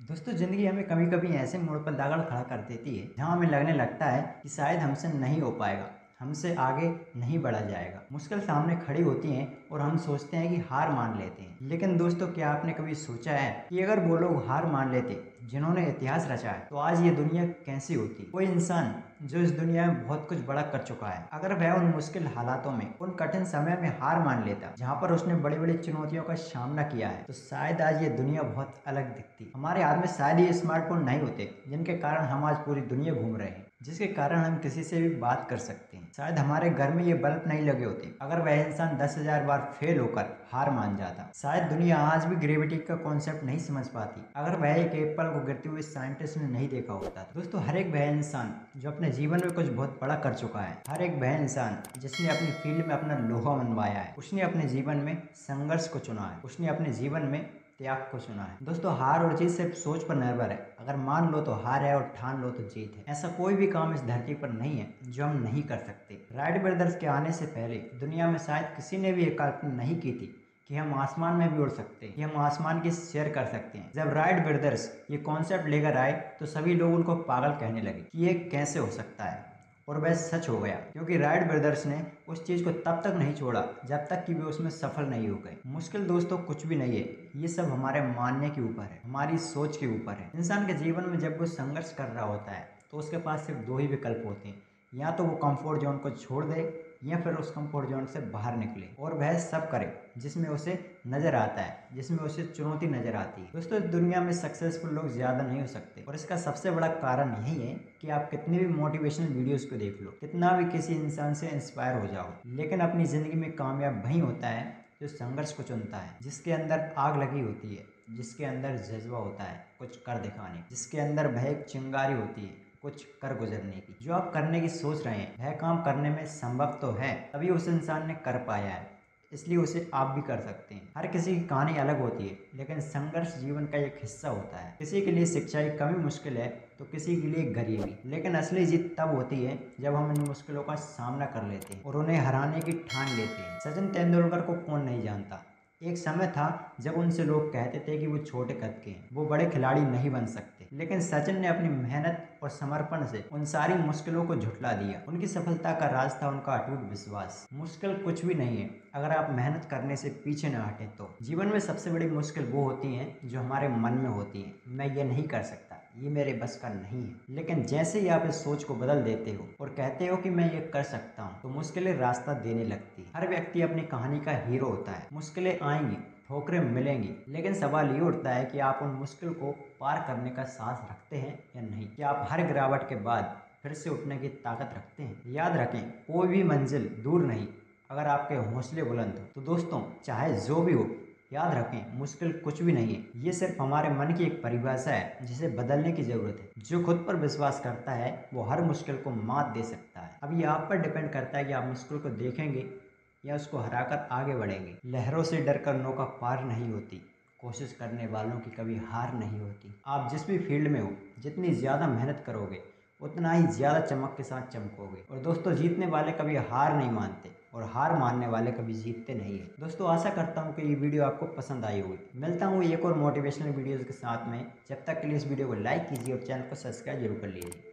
दोस्तों ज़िंदगी हमें कभी कभी ऐसे मोड़ पर दगाड़ खड़ा कर देती है जहां हमें लगने लगता है कि शायद हमसे नहीं हो पाएगा, हमसे आगे नहीं बढ़ा जाएगा। मुश्किल सामने खड़ी होती हैं और हम सोचते हैं कि हार मान लेते हैं। लेकिन दोस्तों, क्या आपने कभी सोचा है कि अगर वो लोग हार मान लेते जिन्होंने इतिहास रचा है, तो आज ये दुनिया कैसी होती? कोई इंसान जो इस दुनिया में बहुत कुछ बड़ा कर चुका है, अगर वह उन मुश्किल हालातों में, उन कठिन समय में हार मान लेता जहाँ पर उसने बड़ी बड़ी चुनौतियों का सामना किया है, तो शायद आज ये दुनिया बहुत अलग दिखती। हमारे हाथ में शायद ये स्मार्टफोन नहीं होते जिनके कारण हम आज पूरी दुनिया घूम रहे हैं, जिसके कारण हम किसी से भी बात कर सकते हैं। शायद हमारे घर में ये बल्ब नहीं लगे होते अगर वह इंसान 10,000 बार फेल होकर हार मान जाता। शायद दुनिया आज भी ग्रेविटी का कॉन्सेप्ट नहीं समझ पाती अगर वह एक एप्पल को गिरते हुए साइंटिस्ट ने नहीं देखा होता। दोस्तों, हर एक वह इंसान जो अपने जीवन में कुछ बहुत बड़ा कर चुका है, हर एक वह इंसान जिसने अपनी फील्ड में अपना लोहा मनवाया है, उसने अपने जीवन में संघर्ष को चुना है, उसने अपने जीवन में त्याग को चुना है। दोस्तों, हार और जीत सिर्फ सोच पर निर्भर है। अगर मान लो तो हार है और ठान लो तो जीत है। ऐसा कोई भी काम इस धरती पर नहीं है जो हम नहीं कर सकते। राइट ब्रदर्स के आने से पहले दुनिया में शायद किसी ने भी ये कल्पना नहीं की थी कि हम आसमान में भी उड़ सकते हैं, कि हम आसमान की सैर कर सकते हैं। जब राइट ब्रदर्स ये कॉन्सेप्ट लेकर आए तो सभी लोग उनको पागल कहने लगे कि ये कैसे हो सकता है, और वह सच हो गया, क्योंकि राइट ब्रदर्स ने उस चीज को तब तक नहीं छोड़ा जब तक कि वे उसमें सफल नहीं हो गए। मुश्किल दोस्तों कुछ भी नहीं है, ये सब हमारे मानने के ऊपर है, हमारी सोच के ऊपर है। इंसान के जीवन में जब वो संघर्ष कर रहा होता है तो उसके पास सिर्फ दो ही विकल्प होते हैं, या तो वो कंफर्ट जोन को छोड़ दे या फिर उस कंफर्ट जोन से बाहर निकले और वह सब करे जिसमें उसे नजर आता है, जिसमें उसे चुनौती नजर आती है। दोस्तों, इस दुनिया में सक्सेसफुल लोग ज्यादा नहीं हो सकते, और इसका सबसे बड़ा कारण यही है कि आप कितनी भी मोटिवेशनल वीडियोस को देख लो, कितना भी किसी इंसान से इंस्पायर हो जाओ, लेकिन अपनी जिंदगी में कामयाब वही होता है जो संघर्ष को चुनता है, जिसके अंदर आग लगी होती है, जिसके अंदर जज्बा होता है कुछ कर दिखाने, जिसके अंदर भय एक चिंगारी होती है कुछ कर गुजरने की। जो आप करने की सोच रहे हैं वह काम करने में संभव तो है, तभी उस इंसान ने कर पाया है, इसलिए उसे आप भी कर सकते हैं। हर किसी की कहानी अलग होती है, लेकिन संघर्ष जीवन का एक हिस्सा होता है। किसी के लिए शिक्षा की कमी मुश्किल है तो किसी के लिए गरीबी, लेकिन असली जीत तब होती है जब हम इन मुश्किलों का सामना कर लेते हैं और उन्हें हराने की ठान लेते हैं। सचिन तेंदुलकर को कौन नहीं जानता। एक समय था जब उनसे लोग कहते थे कि वो छोटे कद के हैं, वो बड़े खिलाड़ी नहीं बन सकते, लेकिन सचिन ने अपनी मेहनत और समर्पण से उन सारी मुश्किलों को झुठला दिया। उनकी सफलता का राज था उनका अटूट विश्वास। मुश्किल कुछ भी नहीं है अगर आप मेहनत करने से पीछे न हटें तो। जीवन में सबसे बड़ी मुश्किल वो होती हैं जो हमारे मन में होती हैं, मैं ये नहीं कर सकता, ये मेरे बस का नहीं है। लेकिन जैसे ही आप इस सोच को बदल देते हो और कहते हो कि मैं ये कर सकता हूँ, तो मुश्किलें रास्ता देने लगती है। हर व्यक्ति अपनी कहानी का हीरो होता है। मुश्किलें आएंगी, ठोकरें मिलेंगी, लेकिन सवाल ये उठता है कि आप उन मुश्किल को पार करने का साहस रखते हैं या नहीं। कि आप हर गिरावट के बाद फिर से उठने की ताकत रखते हैं। याद रखें, कोई भी मंजिल दूर नहीं अगर आपके हौसले बुलंद हो। तो दोस्तों, चाहे जो भी हो, याद रखें मुश्किल कुछ भी नहीं है, ये सिर्फ हमारे मन की एक परिभाषा है जिसे बदलने की जरूरत है। जो खुद पर विश्वास करता है वो हर मुश्किल को मात दे सकता है। अब ये आप पर डिपेंड करता है कि आप मुश्किल को देखेंगे या उसको हराकर आगे बढ़ेंगे। लहरों से डरकर नौका पार नहीं होती, कोशिश करने वालों की कभी हार नहीं होती। आप जिस भी फील्ड में हो, जितनी ज़्यादा मेहनत करोगे उतना ही ज़्यादा चमक के साथ चमकोगे। और दोस्तों, जीतने वाले कभी हार नहीं मानते और हार मानने वाले कभी जीतते नहीं है। दोस्तों, आशा करता हूँ कि ये वीडियो आपको पसंद आई होगी। मिलता हूँ एक और मोटिवेशनल वीडियोज़ के साथ में। जब तक के लिए इस वीडियो को लाइक कीजिए और चैनल को सब्सक्राइब जरूर कर लीजिए।